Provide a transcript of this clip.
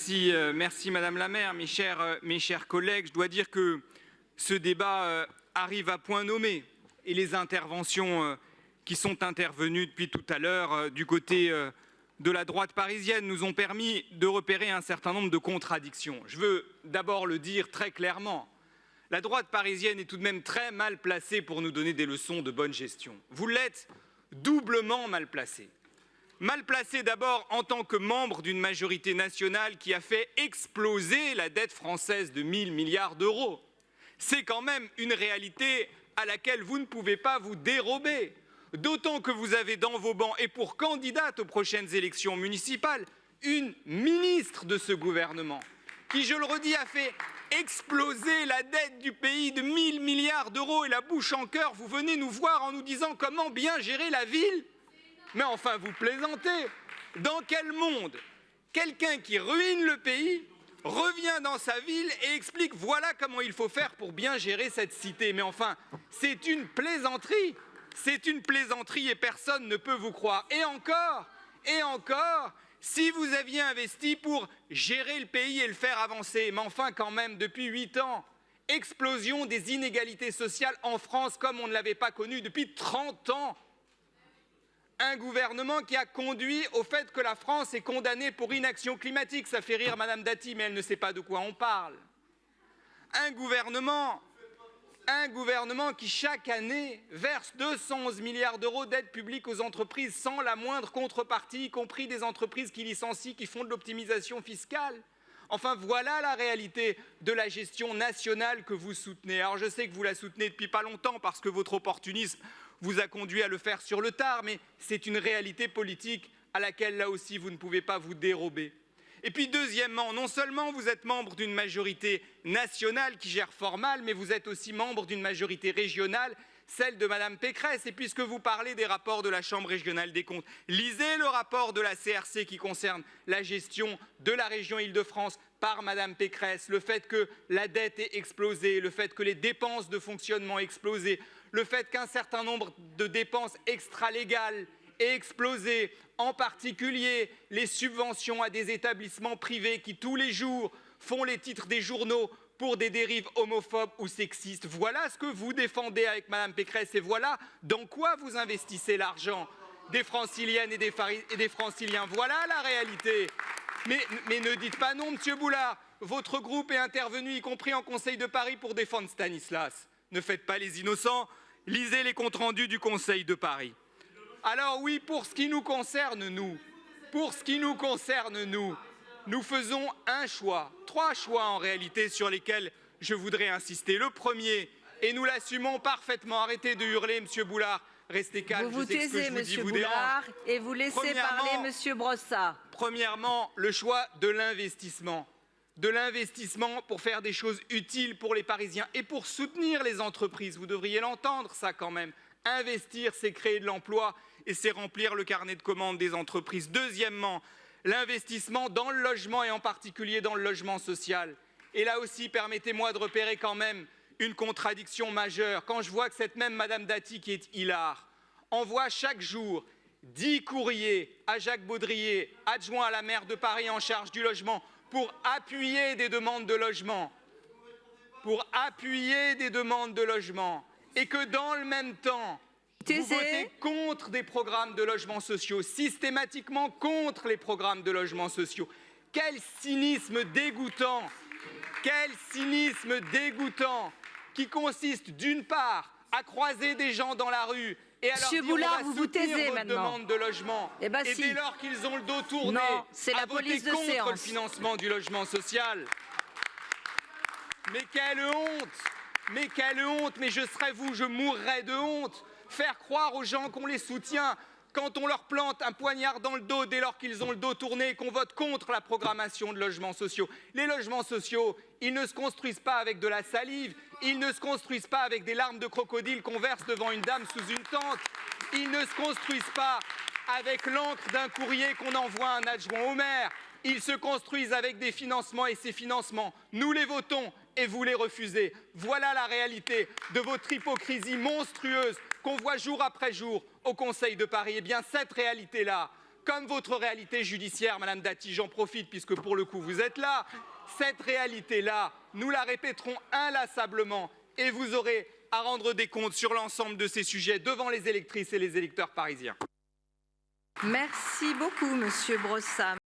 Merci Madame la maire, mes chers collègues. Je dois dire que ce débat arrive à point nommé et les interventions qui sont intervenues depuis tout à l'heure du côté de la droite parisienne nous ont permis de repérer un certain nombre de contradictions. Je veux d'abord le dire très clairement. La droite parisienne est tout de même très mal placée pour nous donner des leçons de bonne gestion. Vous l'êtes doublement mal placée. Mal placée d'abord en tant que membre d'une majorité nationale qui a fait exploser la dette française de 1 000 milliards d'euros. C'est quand même une réalité à laquelle vous ne pouvez pas vous dérober. D'autant que vous avez dans vos bancs, et pour candidate aux prochaines élections municipales, une ministre de ce gouvernement qui, je le redis, a fait exploser la dette du pays de 1 000 milliards d'euros. Et la bouche en cœur, vous venez nous voir en nous disant comment bien gérer la ville. Mais enfin, vous plaisantez. Dans quel monde quelqu'un qui ruine le pays revient dans sa ville et explique voilà comment il faut faire pour bien gérer cette cité? Mais enfin, c'est une plaisanterie. C'est une plaisanterie et personne ne peut vous croire. Et encore, si vous aviez investi pour gérer le pays et le faire avancer, mais enfin quand même, depuis 8 ans, explosion des inégalités sociales en France comme on ne l'avait pas connu depuis 30 ans. Un gouvernement qui a conduit au fait que la France est condamnée pour inaction climatique. Ça fait rire Madame Dati, mais elle ne sait pas de quoi on parle. Un gouvernement qui, chaque année, verse 211 milliards d'euros d'aide publique aux entreprises sans la moindre contrepartie, y compris des entreprises qui licencient, qui font de l'optimisation fiscale. Enfin, voilà la réalité de la gestion nationale que vous soutenez. Alors, je sais que vous la soutenez depuis pas longtemps parce que votre opportunisme vous a conduit à le faire sur le tard, mais c'est une réalité politique à laquelle, là aussi, vous ne pouvez pas vous dérober. Et puis, deuxièmement, non seulement vous êtes membre d'une majorité nationale qui gère fort mal, mais vous êtes aussi membre d'une majorité régionale, celle de Madame Pécresse. Et puisque vous parlez des rapports de la Chambre régionale des comptes, lisez le rapport de la CRC qui concerne la gestion de la région Île-de-France par Madame Pécresse, le fait que la dette ait explosé, le fait que les dépenses de fonctionnement aient explosé, le fait qu'un certain nombre de dépenses extralégales aient explosé, en particulier les subventions à des établissements privés qui, tous les jours, font les titres des journaux pour des dérives homophobes ou sexistes. Voilà ce que vous défendez avec Madame Pécresse et voilà dans quoi vous investissez l'argent des franciliennes et des franciliens. Voilà la réalité. Mais ne dites pas non, Monsieur Boulard. Votre groupe est intervenu, y compris en Conseil de Paris, pour défendre Stanislas. Ne faites pas les innocents, lisez les comptes rendus du Conseil de Paris. Alors oui, pour ce qui nous concerne, nous faisons un choix, 3 choix en réalité sur lesquels je voudrais insister. Le premier, et nous l'assumons parfaitement, arrêtez de hurler, Monsieur Boulard, restez calme. Vous vous taisez, Monsieur Boulard, et vous laissez parler Monsieur Brossard. Premièrement, le choix de l'investissement. De l'investissement pour faire des choses utiles pour les Parisiens et pour soutenir les entreprises. Vous devriez l'entendre, ça quand même. Investir, c'est créer de l'emploi et c'est remplir le carnet de commandes des entreprises. Deuxièmement, l'investissement dans le logement et en particulier dans le logement social. Et là aussi, permettez-moi de repérer quand même une contradiction majeure. Quand je vois que cette même Madame Dati, qui est hilare, envoie chaque jour 10 courriers à Jacques Baudrier, adjoint à la maire de Paris en charge du logement, pour appuyer des demandes de logement, et que dans le même temps, vous votez contre des programmes de logements sociaux, systématiquement contre les programmes de logements sociaux. Quel cynisme dégoûtant qui consiste d'une part à croiser des gens dans la rue et à leur dire Boulard, on va soutenir votre demande de logement. Et dès lors qu'ils ont le dos tourné, à voter contre le financement du logement social. Mais quelle honte, mais je serais vous, je mourrais de honte. Faire croire aux gens qu'on les soutient quand on leur plante un poignard dans le dos dès lors qu'ils ont le dos tourné et qu'on vote contre la programmation de logements sociaux. Les logements sociaux, ils ne se construisent pas avec de la salive, ils ne se construisent pas avec des larmes de crocodile qu'on verse devant une dame sous une tente, ils ne se construisent pas avec l'encre d'un courrier qu'on envoie à un adjoint au maire. Ils se construisent avec des financements et ces financements, nous les votons et vous les refusez. Voilà la réalité de votre hypocrisie monstrueuse qu'on voit jour après jour au Conseil de Paris. Eh bien, cette réalité-là, comme votre réalité judiciaire, Madame Dati, j'en profite puisque pour le coup vous êtes là. Cette réalité-là, nous la répéterons inlassablement et vous aurez à rendre des comptes sur l'ensemble de ces sujets devant les électrices et les électeurs parisiens. Merci beaucoup, Monsieur Brossat.